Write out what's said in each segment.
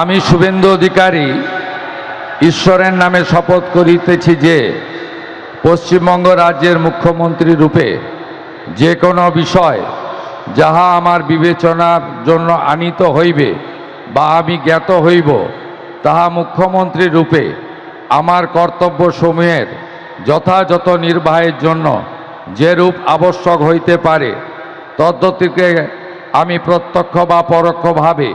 আমি শুভেন্দু অধিকারী ঈশ্বরের নামে শপথ করিতেছি যে পশ্চিমবঙ্গ রাজ্যের মুখ্যমন্ত্রী রূপে যে কোনো বিষয় যাহা আমার বিবেচনার জন্য আনিত হইবে বা আমি জ্ঞাত হইব, তাহা মুখ্যমন্ত্রী রূপে আমার কর্তব্যসমূহের যথাযথ নির্বাহের জন্য যেরূপ আবশ্যক হইতে পারে তদ্গতিকে আমি প্রত্যক্ষ বা পরোক্ষভাবে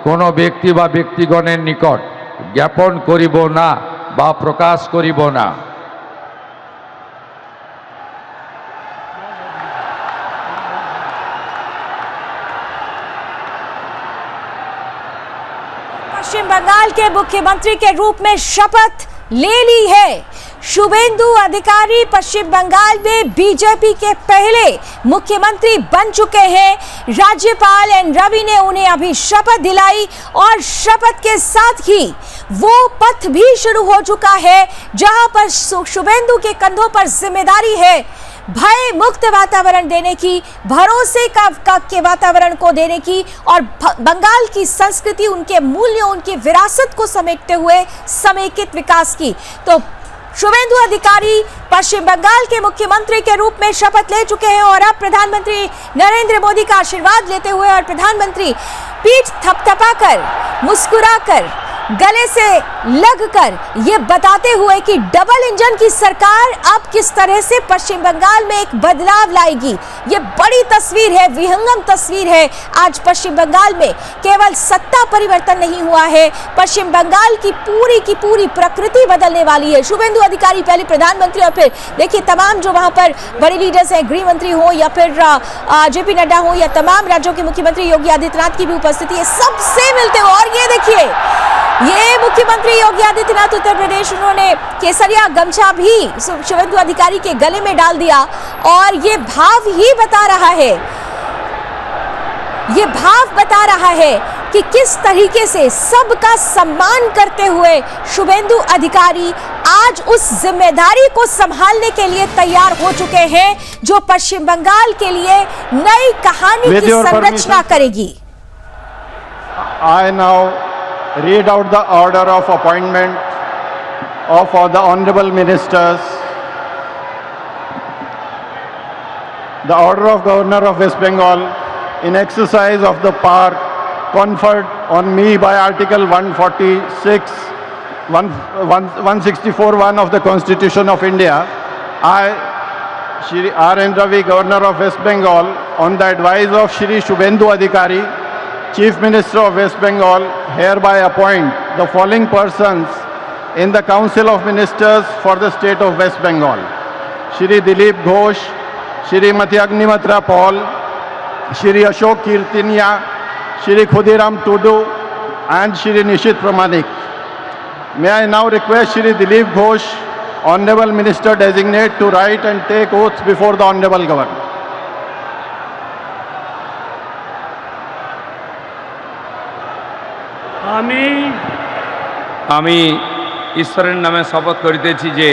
কোনো ব্যক্তি বা ব্যক্তিগণের নিকট জ্ঞাপন করিব না বা প্রকাশ করিব না। पश्चिम बंगाल के मुख्यमंत्री के रूप में शपथ ले ली है। शुभेंदु अधिकारी पश्चिम बंगाल में बीजेपी के पहले मुख्यमंत्री बन चुके हैं। राज्यपाल एन रवि ने उन्हें अभी शपथ दिलाई और शपथ के साथ ही वो पथ भी शुरू हो चुका है जहां पर शुभेंदु के कंधों पर जिम्मेदारी है भय मुक्त वातावरण देने की, भरोसे के वातावरण को देने की और बंगाल की संस्कृति, उनके मूल्यों, उनकी विरासत को समेटते हुए समेकित विकास की। तो शुभेंदु अधिकारी पश्चिम बंगाल के मुख्यमंत्री के रूप में शपथ ले चुके हैं और अब प्रधानमंत्री नरेंद्र मोदी का आशीर्वाद लेते हुए और प्रधानमंत्री पीठ थपथपाकर, मुस्कुराकर, गले से लगकर ये बताते हुए कि डबल इंजन की सरकार अब किस तरह से पश्चिम बंगाल में एक बदलाव लाएगी। ये बड़ी तस्वीर है, विहंगम तस्वीर है। आज पश्चिम बंगाल में केवल सत्ता परिवर्तन नहीं हुआ है, पश्चिम बंगाल की पूरी प्रकृति बदलने वाली है। शुभेंदु अधिकारी पहले प्रधानमंत्री और फिर देखिए तमाम जो वहां पर बड़े लीडर्स हैं, गृह मंत्री हो या फिर जेपी नड्डा हो या तमाम राज्यों के मुख्यमंत्री योगी आदित्यनाथ की भी उपस्थिति है, सबसे मिलते हो। और ये देखिए ये मुख्यमंत्री योगी आदित्यनाथ उत्तर प्रदेश, उन्होंने केसरिया गमछा भी शुभेंदु अधिकारी के गले में डाल दिया और ये भाव बता रहा है कि किस तरीके से सबका सम्मान करते हुए शुभेंदु अधिकारी आज उस जिम्मेदारी को संभालने के लिए तैयार हो चुके हैं जो पश्चिम बंगाल के लिए नई कहानी की संरचना करेगी। I now read out the order of appointment of the honorable ministers. The order of Governor of West Bengal in exercise of the power conferred on me by Article 164(1) of the Constitution of India. I, Shri R.N. Ravi, Governor of West Bengal, on the advice of Shri Shubhendu Adhikari, Chief Minister of West Bengal, hereby appoint the following persons in the Council of Ministers for the state of West Bengal: Shri Dilip Ghosh, Shrimati Agnimatra Paul, Shri Ashok Kirtinia, Shri Khudiram Tudu and Shri Nishit Pramanik. May I now request Shri Dilip Ghosh, Honorable Minister Designate, to write and take oath before the Honorable Governor. আমি ঈশ্বরের নামে শপথ করিতেছি যে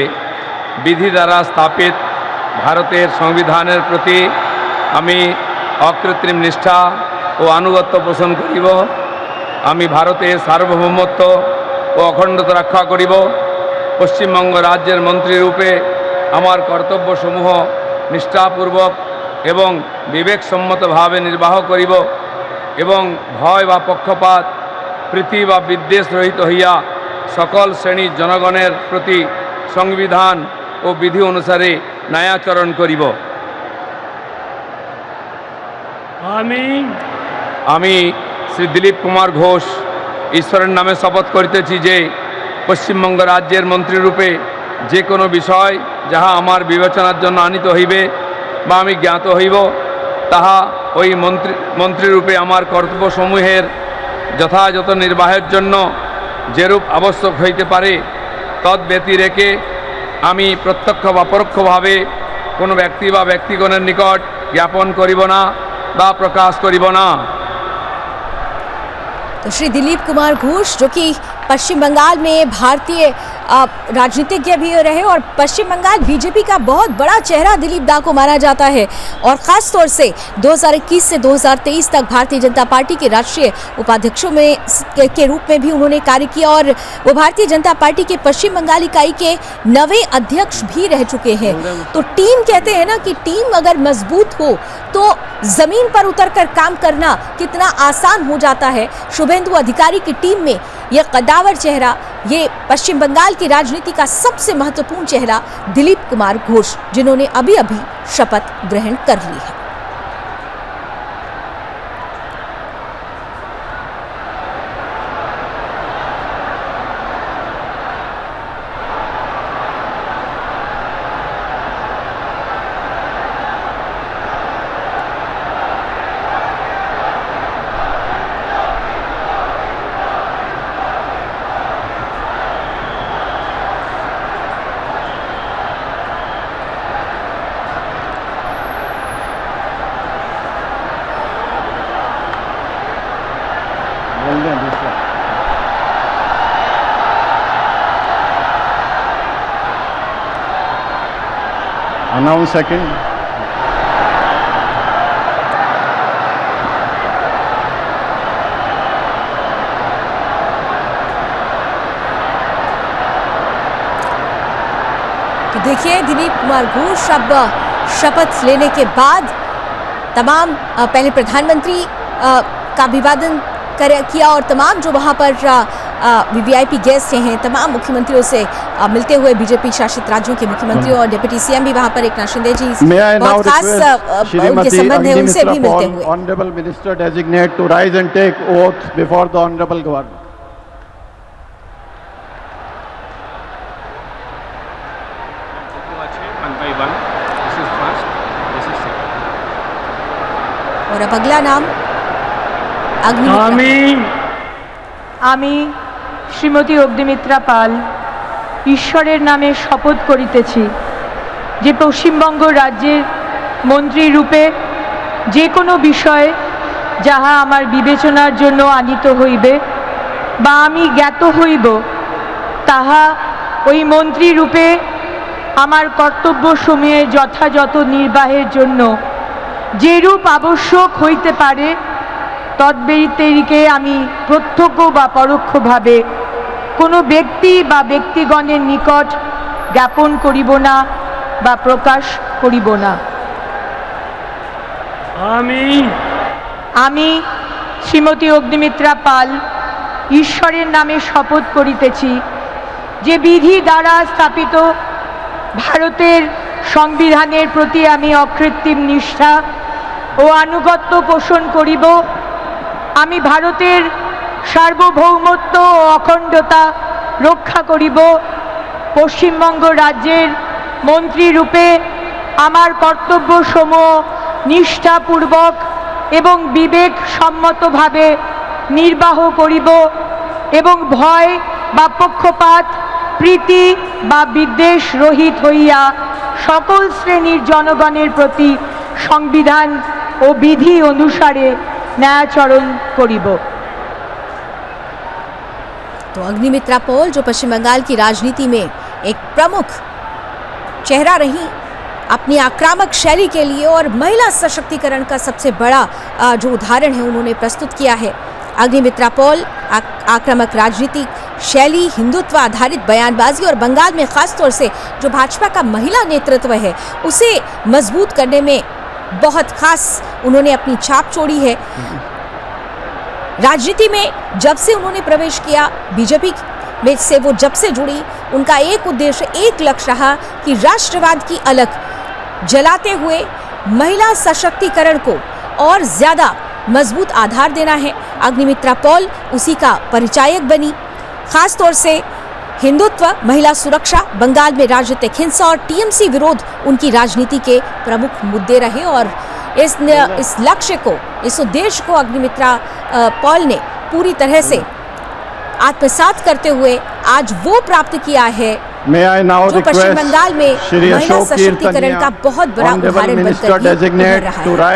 বিধি দ্বারা স্থাপিত ভারতের সংবিধানের প্রতি আমি অকৃত্রিম নিষ্ঠা ও আনুগত্য পোষণ করিব। আমি ভারতের সার্বভৌমত্ব ও অখণ্ডতা রক্ষা করিব। পশ্চিমবঙ্গ রাজ্যের মন্ত্রী রূপে আমার কর্তব্যসমূহ নিষ্ঠাপূর্বক এবং বিবেকসম্মতভাবে নির্বাহ করিব এবং ভয় বা পক্ষপাত, প্রীতি বা বিদ্বেষ রহিত হইয়া সকল শ্রেণীর জনগণের প্রতি সংবিধান ও বিধি অনুসারে ন্যায়াচরণ করিব। আমি শ্রী দিলীপ কুমার ঘোষ ঈশ্বরের নামে শপথ করিতেছি যে পশ্চিমবঙ্গ রাজ্যের মন্ত্রীরূপে যে কোনো বিষয় যাহা আমার বিবেচনার জন্য আনিত হইবে বা আমি জ্ঞাত হইব, তাহা ওই মন্ত্রীরূপে আমার কর্তব্যসমূহের যথাযথ নির্বাহের জন্য যেরূপ আবশ্যক হইতে পারে তদ্ব্যতি রেখে আমি প্রত্যক্ষ বা পরোক্ষভাবে কোনো ব্যক্তি বা ব্যক্তিগণের নিকট জ্ঞাপন করিব না বা প্রকাশ করিব না। तो श्री दिलीप कुमार घोष जो कि पश्चिम बंगाल में भारतीय राजनीतिज्ञ भी रहे और पश्चिम बंगाल बीजेपी का बहुत बड़ा चेहरा दिलीप दा को माना जाता है और ख़ास तौर से 2021 से 2023 तक भारतीय जनता पार्टी के राष्ट्रीय उपाध्यक्षों में के रूप में भी उन्होंने कार्य किया और वो भारतीय जनता पार्टी के पश्चिम बंगाल इकाई के 9वें अध्यक्ष भी रह चुके हैं। तो टीम कहते हैं ना कि टीम अगर मजबूत हो तो जमीन पर उतरकर काम करना कितना आसान हो जाता है। शुभेंदु अधिकारी की टीम में यह कदावर चेहरा, ये पश्चिम बंगाल की राजनीति का सबसे महत्वपूर्ण चेहरा दिलीप कुमार घोष, जिन्होंने अभी अभी शपथ ग्रहण कर ली है। Announce second. तो देखिए दिलीप कुमार घोष अब शपथ लेने के बाद तमाम पहले प्रधानमंत्री का अभिवादन किया और तमाम जो वहाँ पर वीवीआईपी गेस्ट हैं तमाम मुख्यमंत्रियों से मिलते हुए बीजेपी शासित राज्यों के मुख्यमंत्री और डिप्टी सीएम भी वहाँ पर एक शिंदे जी बहुत खास उनके संबंध है उनसे भी मिलते हुए। Honourable minister designate to rise and take oath before the honourable governor. और अब अगला नाम আমি শ্রীমতী অগ্নিমিত্রা পাল ঈশ্বরের নামে শপথ করিতেছি যে পশ্চিমবঙ্গ রাজ্যের মন্ত্রী রূপে যে কোনো বিষয়ে যাহা আমার বিবেচনার জন্য আনিত হইবে বা আমি জ্ঞাত হইব তাহা ওই মন্ত্রী রূপে আমার কর্তব্যসমূহে যথাযথ নির্বাহের জন্য যেরূপ আবশ্যক হইতে পারে তদ্ব্যতিরিকে আমি প্রত্যক্ষ বা পরোক্ষভাবে কোনো ব্যক্তি বা ব্যক্তিগণের নিকট জ্ঞাপন করিব না বা প্রকাশ করিব না। আমি শ্রীমতী অগ্নিমিত্রা পাল ঈশ্বরের নামে শপথ করিতেছি যে বিধি দ্বারা স্থাপিত ভারতের সংবিধানের প্রতি আমি অকৃত্রিম নিষ্ঠা ও আনুগত্য পোষণ করিব। আমি ভারতের সার্বভৌমত্ব ও অখণ্ডতা রক্ষা করিব। পশ্চিমবঙ্গ রাজ্যের মন্ত্রী রূপে আমার কর্তব্যসমূহ নিষ্ঠাপূর্বক এবং বিবেকসম্মতভাবে নির্বাহ করিব এবং ভয় বা পক্ষপাত প্রীতি বা বিদ্বেষ রহিত হইয়া সকল শ্রেণীর জনগণের প্রতি সংবিধাन ও বিধি অনুসারে न्यायाचरण करिब। तो अग्निमित्रा पॉल जो पश्चिम बंगाल की राजनीति में एक प्रमुख चेहरा रही अपनी आक्रामक शैली के लिए और महिला सशक्तिकरण का सबसे बड़ा जो उदाहरण है उन्होंने प्रस्तुत किया है। अग्निमित्रा पॉल आक्रामक राजनीति शैली, हिंदुत्व आधारित बयानबाजी और बंगाल में खासतौर से जो भाजपा का महिला नेतृत्व है उसे मजबूत करने में बहुत खास उन्होंने अपनी छाप छोड़ी है। राजनीति में जब से उन्होंने प्रवेश किया बीजेपी में से वो जब से जुड़ी उनका एक उद्देश्य एक लक्ष्य रहा कि राष्ट्रवाद की अलग जलाते हुए महिला सशक्तिकरण को और ज़्यादा मजबूत आधार देना है। अग्निमित्रा पॉल उसी का परिचायक बनी। खास तौर से हिंदुत्व, महिला सुरक्षा, बंगाल में राजनीतिक हिंसा और टीएमसी विरोध उनकी राजनीति के प्रमुख मुद्दे रहे और इस लक्ष्य को, इस उद्देश्य को अग्निमित्रा पॉल ने पूरी तरह से आत्मसात करते हुए आज वो प्राप्त किया है जो पश्चिम बंगाल में महिला सशक्तिकरण का बहुत बड़ा उदाहरण बनकर उभर रहा है।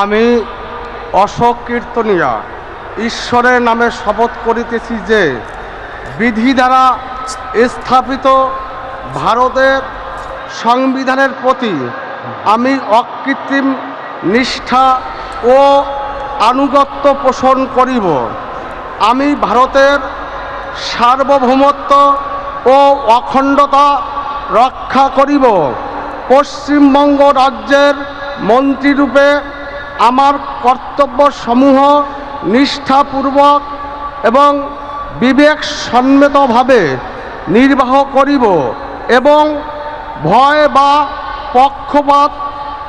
আমি অশোক কীর্তনিয়া ঈশ্বরের নামে শপথ করিতেছি যে বিধি দ্বারা স্থাপিত ভারতের সংবিধানের প্রতি আমি অকৃত্রিম নিষ্ঠা ও আনুগত্য পোষণ করিব। আমি ভারতের সার্বভৌমত্ব ও অখণ্ডতা রক্ষা করিব। পশ্চিমবঙ্গ রাজ্যের মন্ত্রীরূপে আমার কর্তব্যসমূহ নিষ্ঠাপূর্বক এবং বিবেকসম্মতভাবে নির্বাহ করিব এবং ভয় বা পক্ষপাত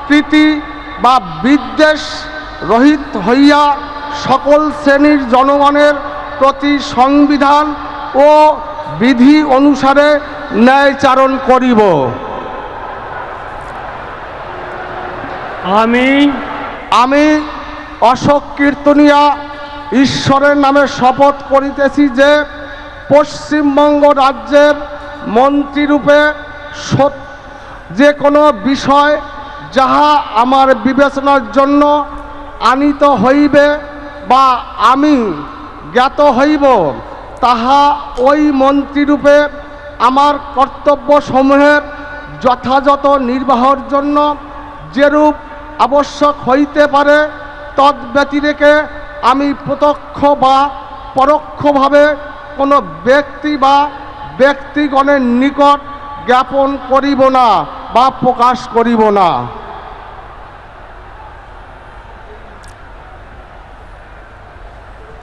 প্রীতি বা বিদ্বেষ রহিত হইয়া সকল শ্রেণীর জনগণের প্রতি সংবিধান ও বিধি অনুসারে ন্যায়চারণ করিব। আমি অশোক কীর্তনিয়া ঈশ্বরের নামে শপথ করিতেছি যে পশ্চিমবঙ্গ রাজ্যের মন্ত্রীরূপে যে কোনো বিষয় যাহা আমার বিবেচনার জন্য আনিত হইবে বা আমি জ্ঞাত হইব তাহা ওই মন্ত্রীরূপে আমার কর্তব্যসমূহের যথাযথ নির্বাহের জন্য যেরূপ আবশ্যক হইতে পারে তদ্ব্যতিরেকে আমি প্রত্যক্ষ বা পরোক্ষভাবে কোনো ব্যক্তি বা ব্যক্তিগণের নিকট জ্ঞাপন করিব না বা প্রকাশ করিব না।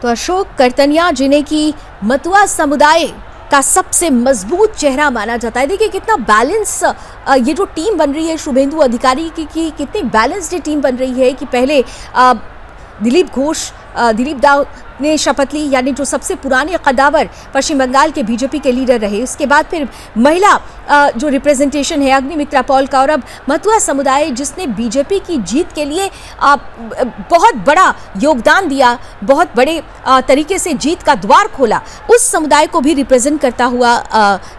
तो अशोक कर्तनिया जिन्हें की मतुआ समुदाय का सबसे मजबूत चेहरा माना जाता है। देखिए कितना बैलेंस ये जो टीम बन रही है शुभेंदु अधिकारी की कितनी बैलेंस्ड टीम बन रही है कि पहले दिलीप दाव ने शपथ ली, यानी जो सबसे पुराने कद्दावर पश्चिम बंगाल के बीजेपी के लीडर रहे। उसके बाद फिर महिला जो रिप्रेजेंटेशन है अग्निमित्रा पॉल का, और अब मतुआ समुदाय जिसने बीजेपी की जीत के लिए बहुत बड़ा योगदान दिया, बहुत बड़े तरीके से जीत का द्वार खोला, उस समुदाय को भी रिप्रेजेंट करता हुआ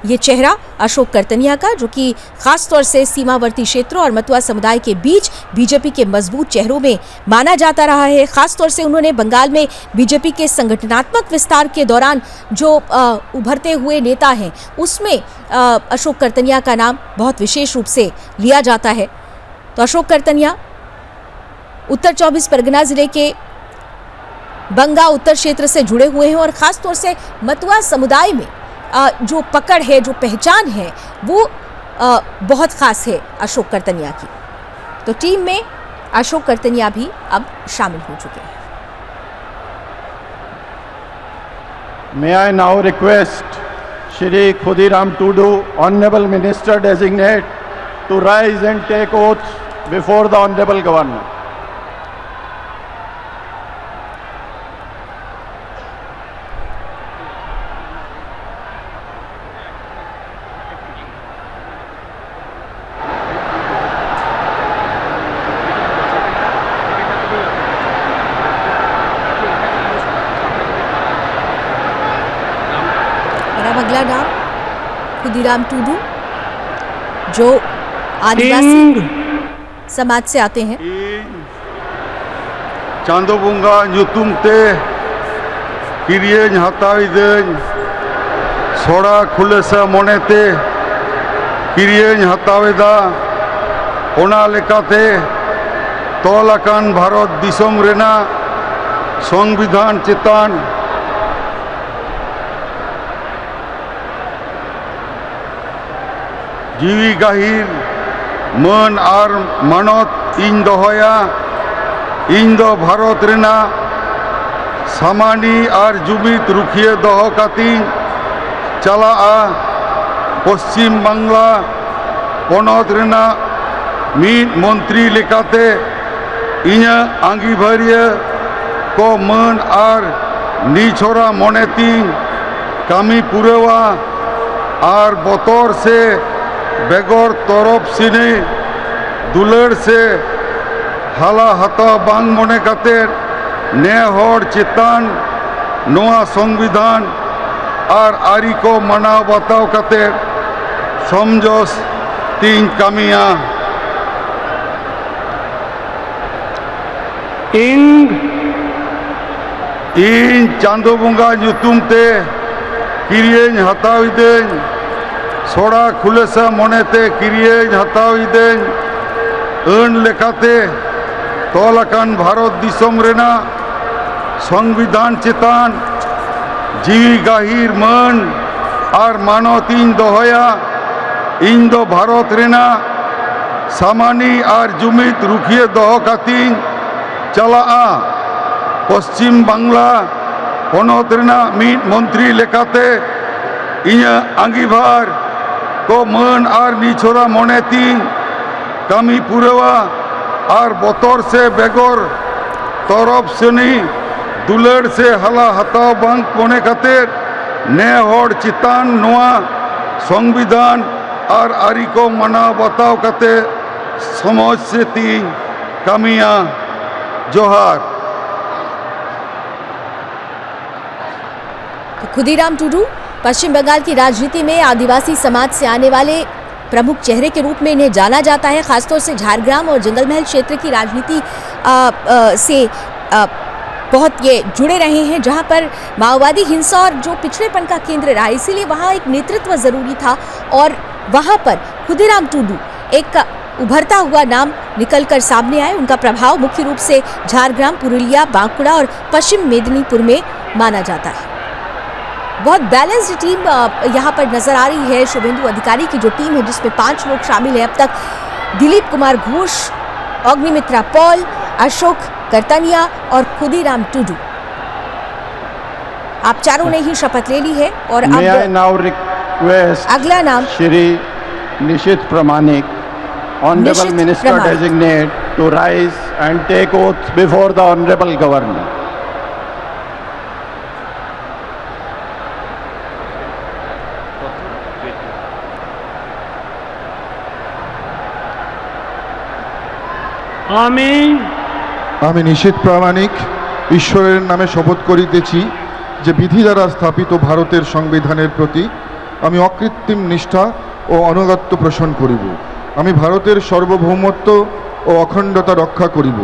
ये चेहरा अशोक कर्तनिया का, जो कि खासतौर से सीमावर्ती क्षेत्रों और मतुआ समुदाय के बीच बीजेपी के मजबूत चेहरों में माना जाता रहा है। खासतौर से उन्होंने बंगाल में बीजेपी के संगठनात्मक विस्तार के दौरान जो उभरते हुए नेता हैं उसमें अशोक कर्तनिया का नाम बहुत विशेष रूप से लिया जाता है। तो अशोक कर्तनिया उत्तर 24 परगना जिले के बंगा उत्तर क्षेत्र से जुड़े हुए हैं और ख़ास तौर से मतुआ समुदाय में जो पकड़ है, जो पहचान है, वो बहुत ख़ास है अशोक कर्तनिया की। तो टीम में अशोक कर्तनिया भी अब शामिल हो चुके हैं। May I now request Shri Khudiram Tudu, Honorable Minister Designate, to rise and take oath before the Honorable Governor. अगला नाम खुदीराम टूडू जो आदिवासी समाज से आते हैं। चांदोबुंगा ᱧᱩᱛᱩᱢᱛᱮ ᱠᱤᱨᱤᱭᱟᱹᱧ ᱦᱟᱛᱟᱣᱤᱫᱟᱹᱧ ᱥᱚᱲᱟ ᱠᱷᱩᱞᱟᱹᱥᱟ ᱢᱚᱱᱮᱛᱮ ᱠᱤᱨᱤᱭᱟᱹᱧ ᱦᱟᱛᱟᱣᱮᱫᱟ ᱚᱱᱟ ᱞᱮᱠᱟᱛᱮ ᱛᱚᱞ ᱟᱠᱟᱱ ᱵᱷᱟᱨᱚᱛ ᱫᱤᱥᱚᱢ ᱨᱮᱱᱟᱜ ᱥᱚᱝᱵᱤᱫᱷᱟᱱ ᱪᱮᱛᱟᱱ जीवी गाहिर मान और मानत इन दोहया। इन दो भारत रेना सामानी और जुमित रुखिए दोहो काती चला पश्चिम बांगला पनत रेना मीत मंत्री लेकाते इन्या आंगीभारिया को मान और निछोरा मनेती कामी पुरेवा और बतर से बेगर तरफ सिने दुलड़ से हाला हता बांग मने कातेर ने हर चेतान नोआ संविधान और आरी को मनाव बताव कातेर समझोस तीन कामिया ᱤᱧ ᱪᱟᱸᱫᱳ ᱵᱚᱸᱜᱟ ᱧᱩᱛᱩᱢ ᱛᱮ ᱠᱤᱨᱤᱭᱟᱹᱧ ᱦᱟᱛᱟᱣᱤᱫᱟᱹᱧ ᱥᱚᱲᱟ ᱠᱷᱩᱞᱟᱹᱥᱟ ᱢᱚᱱᱮᱛᱮ ᱠᱤᱨᱤᱭᱟᱹᱧ ᱦᱟᱛᱟᱣᱤᱫᱟᱹᱧ ᱟᱹᱱ ᱞᱮᱠᱟᱛᱮ ᱛᱚᱞ ᱟᱠᱟᱱ ᱵᱷᱟᱨᱚᱛ ᱫᱤᱥᱚᱢ ᱨᱮᱱᱟᱜ ᱥᱚᱝᱵᱤᱫᱷᱟᱱ ᱪᱮᱛᱟᱱ ᱡᱤᱣᱤ ᱜᱟᱹᱦᱤᱨ ᱢᱟᱹᱱ ᱟᱨ ᱢᱟᱱᱚᱛ ᱤᱧ ᱫᱚᱦᱚᱭᱟ। ᱤᱧ ᱫᱚ ᱵᱷᱟᱨᱚᱛ ᱨᱮᱱᱟᱜ ᱥᱟᱢᱟᱱᱤ ᱟᱨ ᱡᱩᱢᱤᱫ ᱨᱩᱠᱷᱤᱭᱟᱹ ᱫᱚᱦᱚ ᱠᱟᱛᱮᱧ ᱪᱟᱞᱟᱜᱼᱟ। पश्चिम बांग्ला पनत रेनाग मिद मंत्री लेकाते इᱧᱟᱹᱜ आंगीभार को मान और निछोरा मने तीन कामी पुरवा और बतर से बेगर तरफ सेनी दुलड़ से हला हताव बांग मने खातिर ने हर चितान नोआ संविधान और आरी को मना बताव काते समाज से तीन कामिया जोहार। खुदीराम टूडू पश्चिम बंगाल की राजनीति में आदिवासी समाज से आने वाले प्रमुख चेहरे के रूप में इन्हें जाना जाता है। खासतौर से झारग्राम और जंगल महल क्षेत्र की राजनीति से बहुत ये जुड़े रहे हैं, जहां पर माओवादी हिंसा और जो पिछड़ेपन का केंद्र रहा, इसीलिए वहां एक नेतृत्व जरूरी था और वहां पर खुदीराम टूडू एक उभरता हुआ नाम निकलकर सामने आए। उनका प्रभाव मुख्य रूप से झारग्राम, पुरुलिया, बांकुड़ा और पश्चिम मेदिनीपुर में माना जाता है। बहुत बैलेंस्ड टीम यहाँ पर नजर आ रही है। शुभेंदु अधिकारी की जो टीम है जिसमें 5 लोग शामिल हैं अब तक, दिलीप कुमार घोष, अग्निमित्रा पॉल, अशोक करतनिया और खुदीराम टूडू, आप चारों ने ही शपथ ले ली है। और अब अगला नाम Shri Nisith Pramanik, honourable minister designate, to rise and take oath before the honourable governor. আমি নিশীথ প্রামাণিক ঈশ্বরের নামে শপথ করিতেছি যে বিধি দ্বারা স্থাপিত ভারতের সংবিধানের প্রতি আমি অকৃত্রিম নিষ্ঠা ও আনুগত্য পোষণ করিব। আমি ভারতের সার্বভৌমত্ব ও অখণ্ডতা রক্ষা করিব।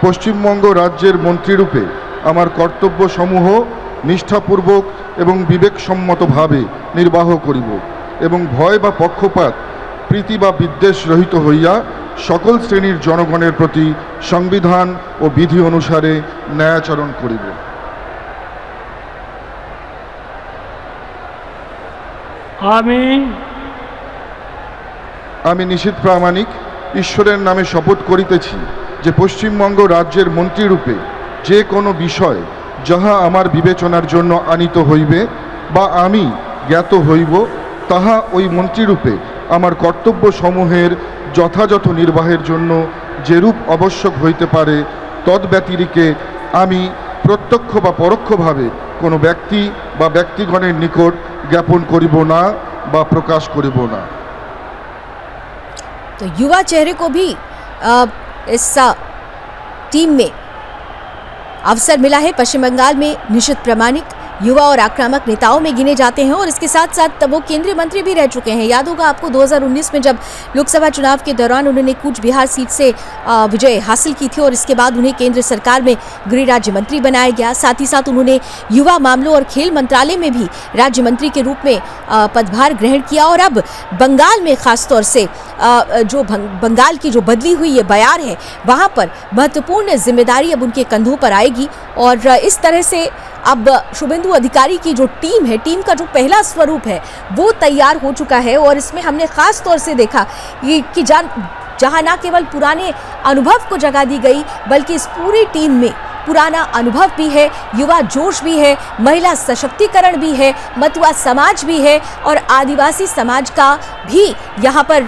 পশ্চিমবঙ্গ রাজ্যের মন্ত্রীরূপে আমার কর্তব্যসমূহ নিষ্ঠাপূর্বক এবং বিবেকসম্মতভাবে নির্বাহ করিব এবং ভয় বা পক্ষপাত, প্রীতি বা বিদ্বেষ রহিত হইয়া সকল শ্রেণীর জনগণের প্রতি সংবিধান ও বিধি অনুসারে ন্যায়াচরণ করিব। আমি নিশীথ প্রামাণিক ঈশ্বরের নামে শপথ করিতেছি যে পশ্চিমবঙ্গ রাজ্যের মন্ত্রীরূপে যে কোনো বিষয় যাহা আমার বিবেচনার জন্য আনিত হইবে বা আমি জ্ঞাত হইব, তাহা ওই মন্ত্রীরূপে আমার কর্তব্যসমূহের যথাযথ নির্বাহের জন্য যেরূপ আবশ্যক হইতে পারে তদ্ব্যতিরিকে আমি প্রত্যক্ষ বা পরোক্ষভাবে কোনো ব্যক্তি বা ব্যক্তিগণের নিকট জ্ঞাপন করিব না বা প্রকাশ করিব না। तो युवा चेहरे को भी इस टीम में अवसर मिला है। पश्चिम बंगाल में निशित प्रामाणिक युवा और आक्रामक नेताओं में गिने जाते हैं और इसके साथ साथ वो केंद्रीय मंत्री भी रह चुके हैं। याद होगा आपको 2019 में जब लोकसभा चुनाव के दौरान उन्होंने कूच बिहार सीट से विजय हासिल की थी और इसके बाद उन्हें केंद्र सरकार में गृह राज्य मंत्री बनाया गया। साथ ही साथ उन्होंने युवा मामलों और खेल मंत्रालय में भी राज्य मंत्री के रूप में पदभार ग्रहण किया और अब बंगाल में खासतौर से जो बंगाल की जो बदली हुई ये बयार है वहाँ पर महत्वपूर्ण जिम्मेदारी अब उनके कंधों पर आएगी। और इस तरह से अब शुभेंदु अधिकारी की जो टीम है, टीम का जो पहला स्वरूप है वो तैयार हो चुका है। और इसमें हमने खास तौर से देखा कि जहां न केवल पुराने अनुभव को जगह दी गई बल्कि इस पूरी टीम में पुराना अनुभव भी है, युवा जोश भी है, महिला सशक्तिकरण भी है, मतुआ समाज भी है और आदिवासी समाज का भी यहाँ पर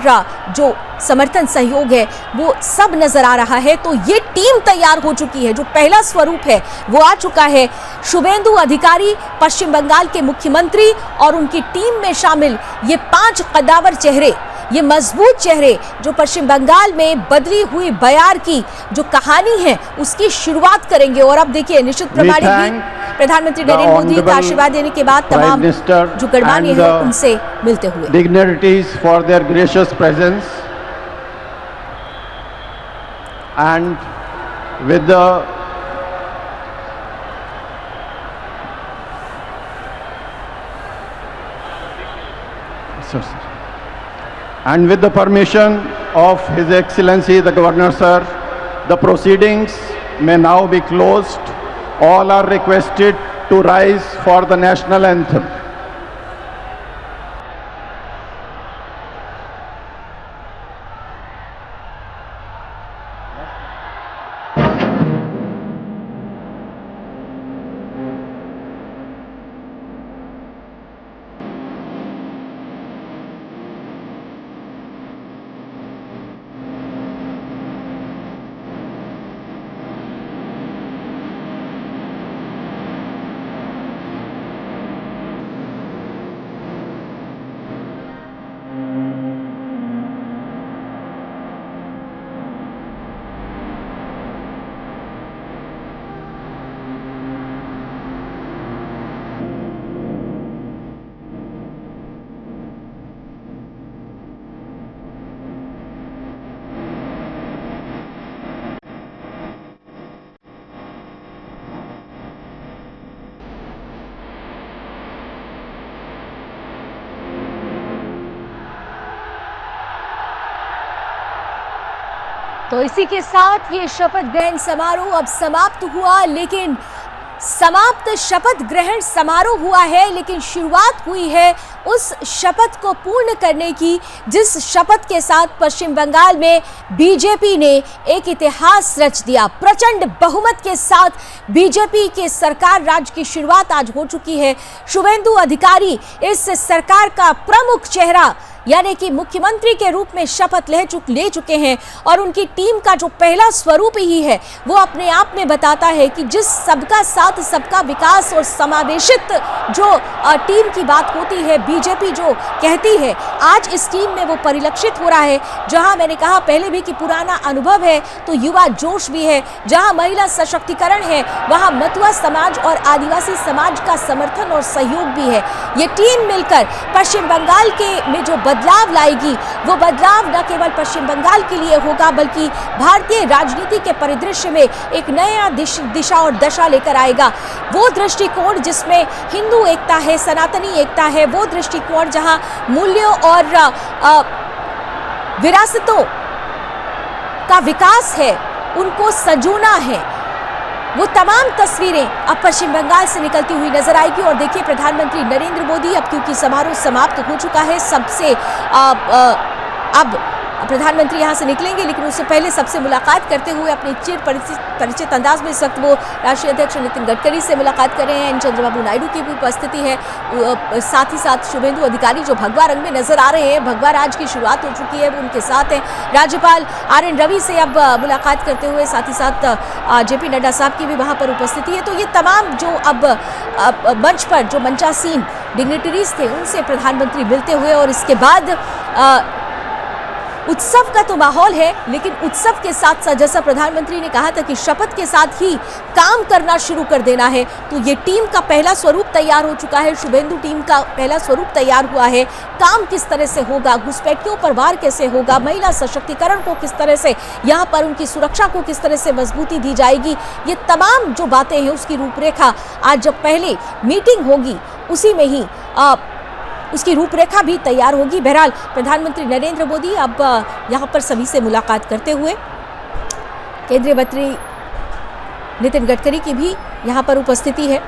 जो समर्थन सहयोग है वो सब नजर आ रहा है। तो ये टीम तैयार हो चुकी है, जो पहला स्वरूप है वो आ चुका है। शुभेंदु अधिकारी पश्चिम बंगाल के मुख्यमंत्री और उनकी टीम में शामिल ये 5 कद्दावर चेहरे, ये मजबूत चेहरे जो पश्चिम बंगाल में बदली हुई बयार की जो कहानी है उसकी शुरुआत करेंगे। और अब देखिए निशित प्रामाणिक भी प्रधानमंत्री नरेंद्र मोदी का आशीर्वाद देने के बाद तमाम जो गणमान्य हैं उनसे मिलते हुए dignitaries for their gracious presence and with the sir. And with the permission of His Excellency the Governor, sir, the proceedings may now be closed. All are requested to rise for the national anthem. तो इसी के साथ ये शपथ ग्रहण समारोह अब समाप्त हुआ, लेकिन समाप्त शपथ ग्रहण समारोह हुआ है, लेकिन शुरुआत हुई है उस शपथ को पूर्ण करने की जिस शपथ के साथ पश्चिम बंगाल में बीजेपी ने एक इतिहास रच दिया। प्रचंड बहुमत के साथ बीजेपी के सरकार राज्य की शुरुआत आज हो चुकी है। शुभेंदु अधिकारी इस सरकार का प्रमुख चेहरा यानी कि मुख्यमंत्री के रूप में शपथ ले चुके हैं और उनकी टीम का जो पहला स्वरूप ही है वो अपने आप में बताता है कि जिस सबका साथ सबका विकास और समावेशित जो टीम की बात होती है, बीजेपी जो कहती है, आज इस टीम में वो परिलक्षित हो रहा है। जहां मैंने कहा पहले भी कि पुराना अनुभव है तो युवा जोश भी है, जहां महिला सशक्तिकरण है वहां मथुआ समाज और आदिवासी समाज का समर्थन और सहयोग भी है। ये टीम मिलकर पश्चिम बंगाल के में जो बदलाव लाएगी वो बदलाव न केवल पश्चिम बंगाल के लिए होगा बल्कि भारतीय राजनीति के परिदृश्य में एक नया दिशा और दशा लेकर आएगा। वो दृष्टिकोण जिसमें हिंदू एकता है, सनातनी एकता है, वो दृष्टिकोण जहां मूल्यों और विरासतों का विकास है, उनको सजोना है, वो तमाम तस्वीरें अब पश्चिम बंगाल से निकलती हुई नजर आएगी। और देखिए प्रधानमंत्री नरेंद्र मोदी अब क्योंकि समारोह समाप्त हो चुका है, सबसे अब प्रधानमंत्री यहां से निकलेंगे, लेकिन उससे पहले सबसे मुलाकात करते हुए अपने चिर परिचित अंदाज में इस वक्त वो राष्ट्रीय अध्यक्ष नितिन गडकरी से मुलाकात कर रहे हैं। चंद्रबाबू नायडू की भी उपस्थिति है, साथ ही साथ शुभेंदु अधिकारी जो भगवा रंग में नजर आ रहे हैं, भगवा राज की शुरुआत हो चुकी है, वो उनके साथ हैं। राज्यपाल RN रवि से अब मुलाकात करते हुए साथ ही साथ JP नड्डा साहब की भी वहाँ पर उपस्थिति है। तो ये तमाम जो अब मंच पर जो मंचासीन डिग्निटरीज थे उनसे प्रधानमंत्री मिलते हुए और इसके बाद उत्सव का तो माहौल है, लेकिन उत्सव के साथ साथ जैसा प्रधानमंत्री ने कहा था कि शपथ के साथ ही काम करना शुरू कर देना है, तो ये टीम का पहला स्वरूप तैयार हो चुका है। शुभेंदु टीम का पहला स्वरूप तैयार हुआ है। काम किस तरह से होगा, घुसपैठियों पर वार कैसे होगा, महिला सशक्तिकरण को किस तरह से, यहाँ पर उनकी सुरक्षा को किस तरह से मजबूती दी जाएगी, ये तमाम जो बातें हैं उसकी रूपरेखा आज जब पहले मीटिंग होगी उसी में ही उसकी रूपरेखा भी तैयार होगी। बहरहाल प्रधानमंत्री नरेंद्र मोदी अब यहाँ पर सभी से मुलाकात करते हुए, केंद्रीय मंत्री नितिन गडकरी की भी यहाँ पर उपस्थिति है।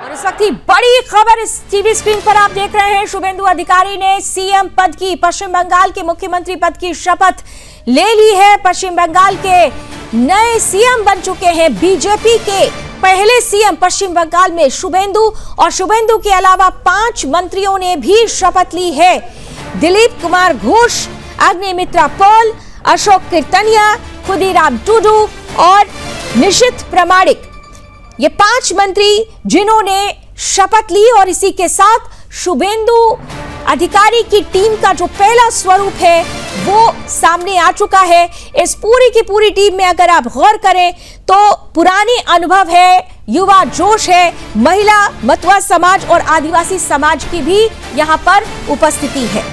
इस वक्त की बड़ी खबर इस टीवी स्क्रीन पर आप देख रहे हैं। शुभेंदु अधिकारी ने सीएम पद की, पश्चिम बंगाल के मुख्यमंत्री पद की शपथ ले ली है। पश्चिम बंगाल के नए सीएम बन चुके हैं। बीजेपी के पहले सीएम पश्चिम बंगाल में शुभेंदु, और शुभेंदु के अलावा 5 मंत्रियों ने भी शपथ ली है। दिलीप कुमार घोष, अग्निमित्रा पॉल, अशोक कीर्तनिया, खुदीराम टूडू और निशित प्रामाणिक, ये 5 मंत्री जिन्होंने शपथ ली। और इसी के साथ शुभेंदु अधिकारी की टीम का जो पहला स्वरूप है वो सामने आ चुका है। इस पूरी की पूरी टीम में अगर आप गौर करें तो पुराने अनुभव है, युवा जोश है, महिला, मतवा समाज और आदिवासी समाज की भी यहां पर उपस्थिति है।